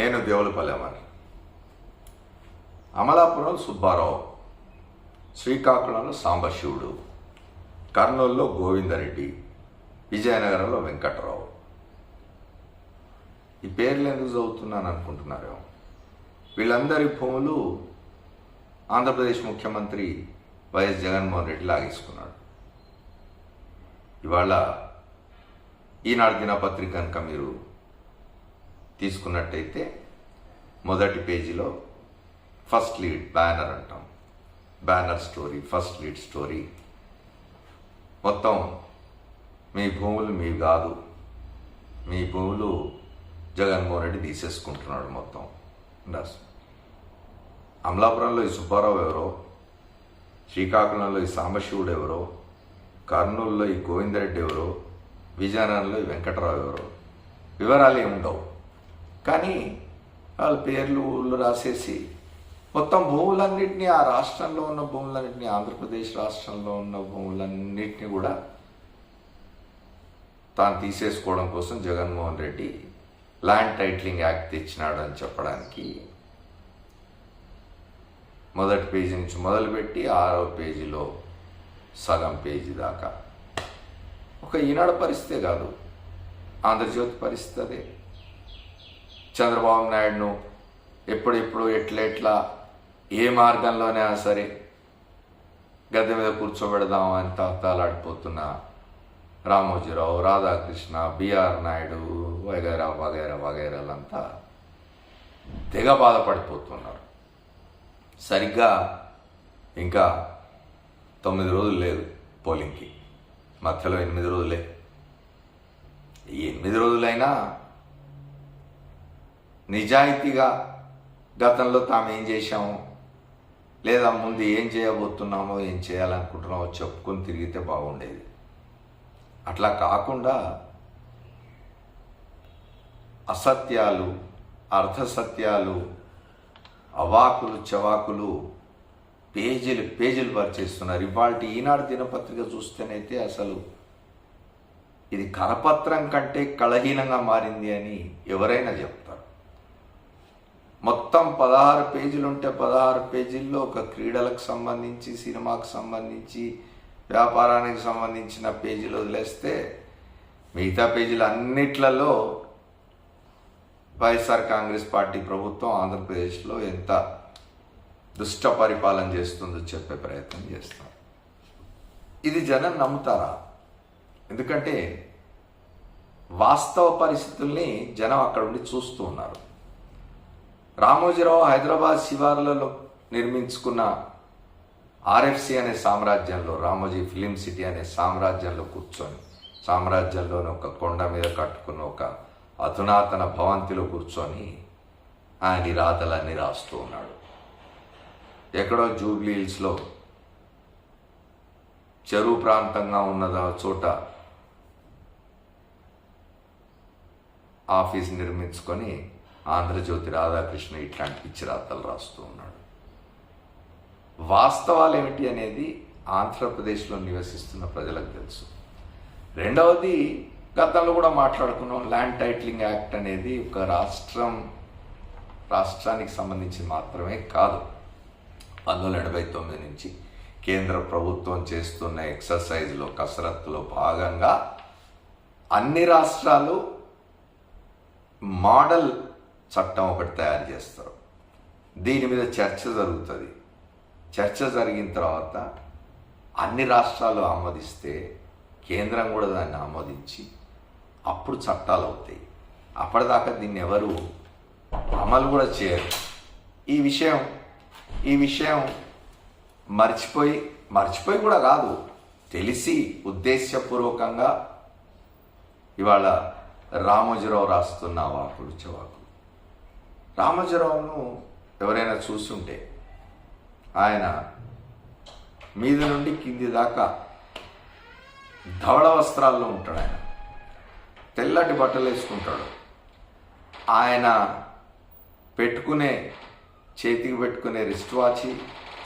నేను దేవులపల్లి అమర్. అమలాపురం సుబ్బారావు, శ్రీకాకుళంలో సాంబశివుడు, కర్నూలులో గోవిందరెడ్డి, విజయనగరంలో వెంకట్రావు. ఈ పేర్లు ఎందుకు చదువుతున్నాను అనుకుంటున్నారేమో. వీళ్ళందరి భూములు ఆంధ్రప్రదేశ్ ముఖ్యమంత్రి వైఎస్ జగన్మోహన్ రెడ్డి లాగేసుకున్నాడు. ఇవాళ ఈనాడు దినపత్రిక కనుక మీరు తీసుకున్నట్టయితే మొదటి పేజీలో ఫస్ట్ లీడ్ బ్యానర్ అంటాం, banner story, first lead story. మొత్తం మీ భూములు మీవి కాదు, మీ భూములు జగన్మోహన్ రెడ్డి తీసేసుకుంటున్నాడు మొత్తం. అమలాపురంలో ఈ సుబ్బారావు ఎవరో, శ్రీకాకుళంలో ఈ సాంబశివుడు ఎవరో, కర్నూలులో ఈ గోవిందరెడ్డి ఎవరో, విజయనగరంలో ఈ వెంకటరావు ఎవరో వివరాలు ఏముండవు. కానీ వాళ్ళ పేర్లు ఊళ్ళు రాసేసి మొత్తం భూములన్నింటినీ, ఆ రాష్ట్రంలో ఉన్న భూములన్నింటినీ, ఆంధ్రప్రదేశ్ రాష్ట్రంలో ఉన్న భూములన్నింటినీ కూడా తాను తీసేసుకోవడం కోసం Jaganmohan Reddy land titling act తెచ్చినాడు అని చెప్పడానికి మొదటి పేజీ నుంచి మొదలుపెట్టి 6వ పేజీలో సగం పేజీ దాకా ఒక ఈనాడు పరిస్థితే కాదు, ఆంధ్రజ్యోతి పరిస్థితి అదే. చంద్రబాబు నాయుడును ఎప్పుడెప్పుడు ఎట్లా ఏ మార్గంలోనే సరే గద్దె మీద కూర్చోబెడదాం అని తాలాడిపోతున్న రామోజీరావు, రాధాకృష్ణ, బిఆర్ నాయుడు వగైరా వగైరా వగైరాలంతా తెగ బాధపడిపోతున్నారు. సరిగ్గా ఇంకా 9 రోజులు లేదు పోలింగ్కి, మధ్యలో 8 రోజులే. ఈ 8 రోజులైనా నిజాయితీగా గతంలో తాము ఏం చేశాము, లేదా ముందు ఏం చేయబోతున్నామో, ఏం చేయాలనుకుంటున్నామో చెప్పుకొని తిరిగితే బాగుండేది. అట్లా కాకుండా అసత్యాలు, అర్ధసత్యాలు, అవాకులు చవాకులు పేజీలు పరిచేస్తున్నారు. ఇవాళ ఈనాడు దినపత్రిక చూస్తేనైతే అసలు ఇది కరపత్రం కంటే కళహీనంగా మారింది అని ఎవరైనా చెప్తారు. మొత్తం 16 పేజీలు ఉంటే 16 పేజీల్లో ఒక క్రీడలకు సంబంధించి, సినిమాకు సంబంధించి, వ్యాపారానికి సంబంధించిన పేజీలు వదిలేస్తే మిగతా పేజీలు అన్నిట్లలో వైఎస్ఆర్ కాంగ్రెస్ పార్టీ ప్రభుత్వం ఆంధ్రప్రదేశ్లో ఎంత దుష్ట పరిపాలన చేస్తుందో చెప్పే ప్రయత్నం చేస్తాం. ఇది జనం నమ్ముతారా? ఎందుకంటే వాస్తవ పరిస్థితుల్ని జనం అక్కడ ఉండి చూస్తూ ఉన్నారు. రామోజీరావు హైదరాబాద్ శివార్లలో నిర్మించుకున్న ఆర్ఎఫ్సి అనే సామ్రాజ్యంలో, రామోజీ ఫిలిం సిటీ అనే సామ్రాజ్యంలో కూర్చొని, సామ్రాజ్యంలోని ఒక కొండ మీద కట్టుకున్న ఒక అధునాతన భవంతిలో కూర్చొని ఆయన రాతలన్నీ రాస్తూ ఉన్నాడు. ఎక్కడో జూబ్లీ హిల్స్లో చెరువు ప్రాంతంగా ఉన్న చోట ఆఫీస్ నిర్మించుకొని ఆంధ్రజ్యోతి రాధాకృష్ణ ఇట్లాంటి పిచ్చి రాతలు రాస్తూ ఉన్నాడు. వాస్తవాలు ఏమిటి అనేది ఆంధ్రప్రదేశ్లో నివసిస్తున్న ప్రజలకు తెలుసు. రెండవది, గతంలో కూడా మాట్లాడుకున్నాం, ల్యాండ్ టైటిలింగ్ యాక్ట్ అనేది ఒక రాష్ట్రానికి సంబంధించి మాత్రమే కాదు. 1989 నుంచి కేంద్ర ప్రభుత్వం చేస్తున్న ఎక్సర్సైజ్లో, కసరత్తులో భాగంగా అన్ని రాష్ట్రాలు మోడల్ చట్టం ఒకటి తయారు చేస్తారు. దీని మీద చర్చ జరుగుతుంది. చర్చ జరిగిన తర్వాత అన్ని రాష్ట్రాలు ఆమోదిస్తే కేంద్రం కూడా దాన్ని ఆమోదించి అప్పుడు చట్టాలు అవుతాయి. అప్పటిదాకా దీన్ని ఎవరు అమలు కూడా చేయరు. ఈ విషయం మర్చిపోయి కూడా కాదు, తెలిసి ఉద్దేశపూర్వకంగా ఇవాళ రామోజీరావు రాస్తున్న వాకులు చవాకులు. రామోజీరావును ఎవరైనా చూస్తుంటే ఆయన మీద నుండి కింది దాకా ధవళ వస్త్రాల్లో ఉంటాడు. ఆయన తెల్లటి బట్టలు వేసుకుంటాడు. ఆయన చేతికి పెట్టుకునే రిస్ట్ వాచ్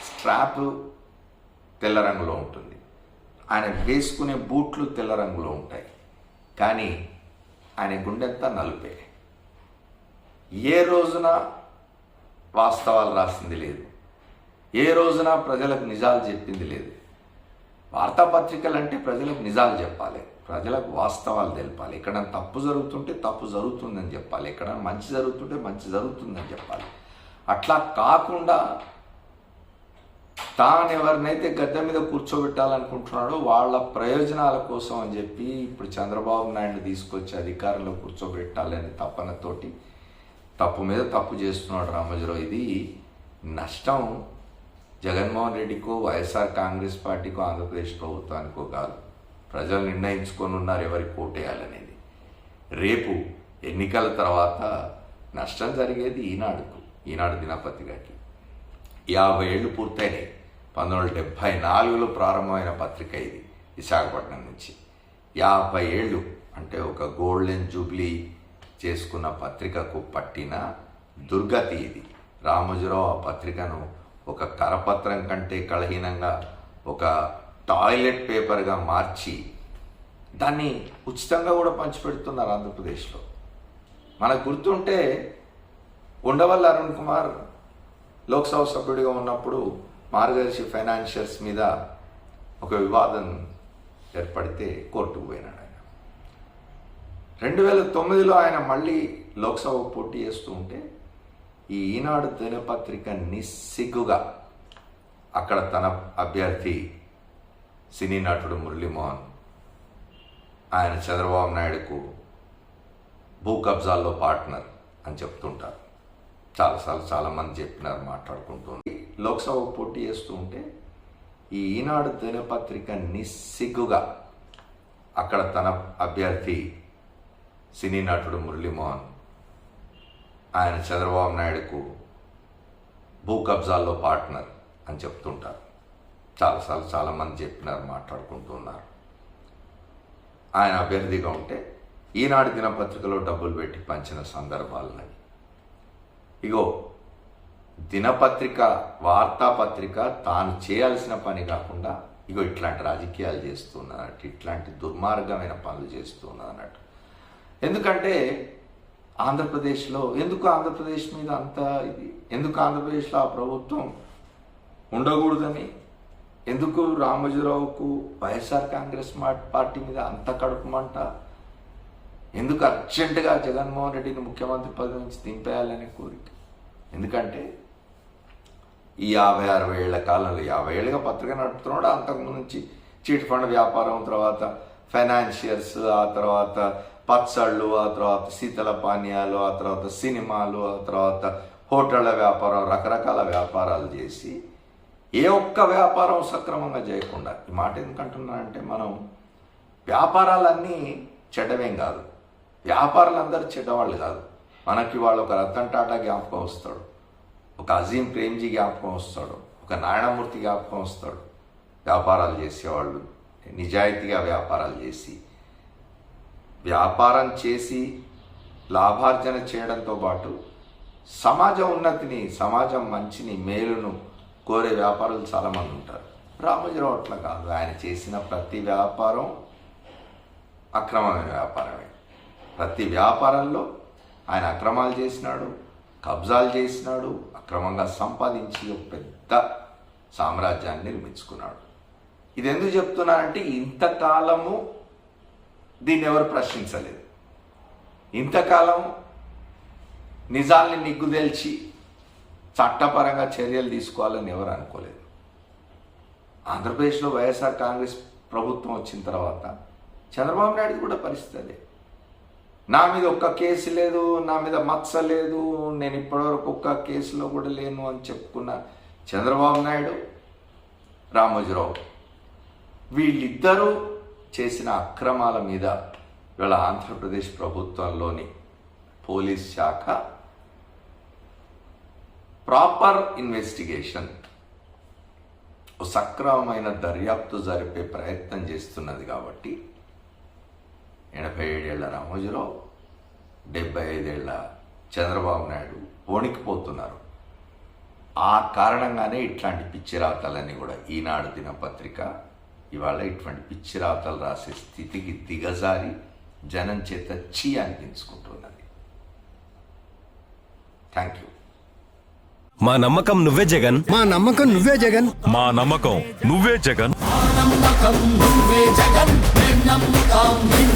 స్ట్రాప్ తెల్ల రంగులో ఉంటుంది. ఆయన వేసుకునే బూట్లు తెల్ల రంగులో ఉంటాయి. కానీ ఆయన గుండెంతా నలుపే. ఏ రోజున వాస్తవాలు రాసింది లేదు, ఏ రోజున ప్రజలకు నిజాలు చెప్పింది లేదు. వార్తాపత్రికలు అంటే ప్రజలకు నిజాలు చెప్పాలి, ప్రజలకు వాస్తవాలు తెలపాలి. ఎక్కడ తప్పు జరుగుతుంటే తప్పు జరుగుతుందని చెప్పాలి, ఎక్కడ మంచి జరుగుతుంటే మంచి జరుగుతుందని చెప్పాలి. అట్లా కాకుండా తాను ఎవరినైతే గద్దె మీద కూర్చోబెట్టాలనుకుంటున్నాడో వాళ్ళ ప్రయోజనాల కోసం అని చెప్పి ఇప్పుడు చంద్రబాబు నాయుడు తీసుకొచ్చి అధికారంలో కూర్చోబెట్టాలని తపనతోటి తప్పు మీద తప్పు చేస్తున్నాడు రామోజీరావు. ఇది నష్టం జగన్మోహన్ రెడ్డికో, వైఎస్ఆర్ కాంగ్రెస్ పార్టీకో, ఆంధ్రప్రదేశ్ ప్రభుత్వానికో కాదు. ప్రజలు నిర్ణయించుకొని ఉన్నారు ఎవరికి ఓటేయాలనేది. రేపు ఎన్నికల తర్వాత నష్టం జరిగేది ఈనాడు దినపత్రికకి. 50 ఏళ్ళు పూర్తయినాయి. 1974లో ప్రారంభమైన పత్రిక ఇది, విశాఖపట్నం నుంచి. 50 ఏళ్ళు అంటే ఒక గోల్డెన్ జూబ్లీ చేసుకున్న పత్రికకు పట్టిన దుర్గతి ఇది. రామోజీరావు ఆ పత్రికను ఒక కరపత్రం కంటే కళహీనంగా ఒక టాయిలెట్ పేపర్గా మార్చి దాన్ని ఉచితంగా కూడా పంచిపెడుతున్నారు ఆంధ్రప్రదేశ్లో. మనకు గుర్తుంటే ఉండవల్లి అరుణ్ కుమార్ లోక్సభ సభ్యుడిగా ఉన్నప్పుడు మార్గదర్శి ఫైనాన్షియర్స్ మీద ఒక వివాదం ఏర్పడితే కోర్టుకు పోయినాడు ఆయన. 2009లో ఆయన మళ్ళీ లోక్సభ పోటీ చేస్తూ ఉంటే ఈ ఈనాడు దినపత్రిక నిస్సిగ్గుగా అక్కడ తన అభ్యర్థి సినీ నటుడు మురళీమోహన్ ఆయన చంద్రబాబు నాయుడుకు భూ కబ్జాల్లో పార్ట్నర్ అని చెప్తుంటారు. చాలాసార్లు చాలామంది చెప్పినారు మాట్లాడుకుంటూ. లోక్సభ పోటీ చేస్తూ ఉంటే ఈ ఈనాడు దినపత్రిక నిస్సిగ్గుగా అక్కడ తన అభ్యర్థి సినీ నటుడు మురళీమోహన్ ఆయన చంద్రబాబు నాయుడుకు భూ కబ్జాల్లో పార్ట్నర్ అని చెప్తుంటారు. చాలాసార్లు చాలామంది చెప్పినారు మాట్లాడుకుంటూ ఉన్నారు. ఆయన అభ్యర్థిగా ఉంటే ఈనాడు దినపత్రికలో డబ్బులు పెట్టి పంచిన సందర్భాలున్నాయి. ఇగో దినపత్రిక, వార్తాపత్రిక తాను చేయాల్సిన పని కాకుండా ఇగో ఇట్లాంటి రాజకీయాలు చేస్తున్నట్టు, ఇట్లాంటి దుర్మార్గమైన పనులు చేస్తున్నట్టు. ఎందుకంటే ఆంధ్రప్రదేశ్లో ఆంధ్రప్రదేశ్ మీద అంత ఇది, ఎందుకు ఆంధ్రప్రదేశ్లో ఆ ప్రభుత్వం ఉండకూడదని, ఎందుకు రామోజీరావుకు వైఎస్ఆర్ కాంగ్రెస్ పార్టీ మీద అంత కడుపుమంట, ఎందుకు అర్జెంటుగా జగన్మోహన్ రెడ్డిని ముఖ్యమంత్రి పదవి నుంచి దింపేయాలనే కోరిక. ఎందుకంటే ఈ 50-60 ఏళ్ల కాలంలో 50 ఏళ్ళుగా పత్రిక నడుపుతున్నాడు. అంతకుముందు నుంచి చీట్ ఫండ్ వ్యాపారం, తర్వాత ఫైనాన్షియర్స్, ఆ తర్వాత పచ్చళ్ళు, ఆ తర్వాత శీతల పానీయాలు, ఆ తర్వాత సినిమాలు, ఆ తర్వాత హోటళ్ల వ్యాపారం, రకరకాల వ్యాపారాలు చేసి ఏ ఒక్క వ్యాపారం సక్రమంగా చేయకుండా. ఈ మాట ఎందుకంటున్నానంటే మనం వ్యాపారాలన్నీ చెడ్డవేం కాదు, వ్యాపారులందరూ చెడ్డవాళ్ళు కాదు. మనకి వాళ్ళు ఒక రతన్ టాటా జ్ఞాపకం వస్తాడు, ఒక అజీం ప్రేమ్జీ జ్ఞాపకం వస్తాడు, ఒక నారాయణమూర్తి జ్ఞాపకం వస్తాడు. వ్యాపారాలు చేసేవాళ్ళు నిజాయితీగా వ్యాపారం చేసి లాభార్జన చేయడంతో పాటు సమాజం ఉన్నతిని, సమాజం మంచిని, మేలును కోరే వ్యాపారులు చాలామంది ఉంటారు. రామోజీరావు అట్లా కాదు. ఆయన చేసిన ప్రతి వ్యాపారం అక్రమమైన వ్యాపారమే. ప్రతి వ్యాపారంలో ఆయన అక్రమాలు చేసినాడు, కబ్జాలు చేసినాడు, అక్రమంగా సంపాదించి ఒక పెద్ద సామ్రాజ్యాన్ని నిర్మించుకున్నాడు. ఇది ఎందుకు చెప్తున్నానంటే ఇంతకాలము దీన్ని ఎవరు ప్రశ్నించలేదు. ఇంతకాలం నిజాల్ని నిగ్గుదెల్చి చట్టపరంగా చర్యలు తీసుకోవాలని ఎవరు అనుకోలేదు. ఆంధ్రప్రదేశ్లో వైఎస్ఆర్ కాంగ్రెస్ ప్రభుత్వం వచ్చిన తర్వాత చంద్రబాబు నాయుడు కూడా పరిస్థితి అదే. నా మీద ఒక్క కేసు లేదు, నా మీద మత్స లేదు, నేను ఇప్పటివరకు ఒక్క కేసులో కూడా లేను అని చెప్పుకున్న చంద్రబాబు నాయుడు, రామోజీరావు వీళ్ళిద్దరూ చేసిన అక్రమాల మీద ఇవాళ ఆంధ్రప్రదేశ్ ప్రభుత్వంలోని పోలీస్ శాఖ ప్రాపర్ ఇన్వెస్టిగేషన్, సక్రమమైన దర్యాప్తు జరిపే ప్రయత్నం చేస్తున్నది. కాబట్టి 87 ఏళ్ల రామోజీరావు, 75 ఏళ్ల చంద్రబాబు నాయుడు వణికిపోతున్నారు. ఆ కారణంగానే ఇట్లాంటి పిచ్చిరాతలన్నీ కూడా ఈనాడు దినపత్రిక ఇవాళ ఇటువంటి పిచ్చిరాతలు రాసే స్థితికి దిగజారి జనం చేత చీ అనిపించుకుంటున్నది. Thank you. మా నమ్మకం నువ్వే జగన్. మా నమ్మకం నువ్వే జగన్. మా నమ్మకం నువ్వే జగన్. నమ్మకం నువ్వే జగన్, మేం నమ్ముతాం నిన్నే.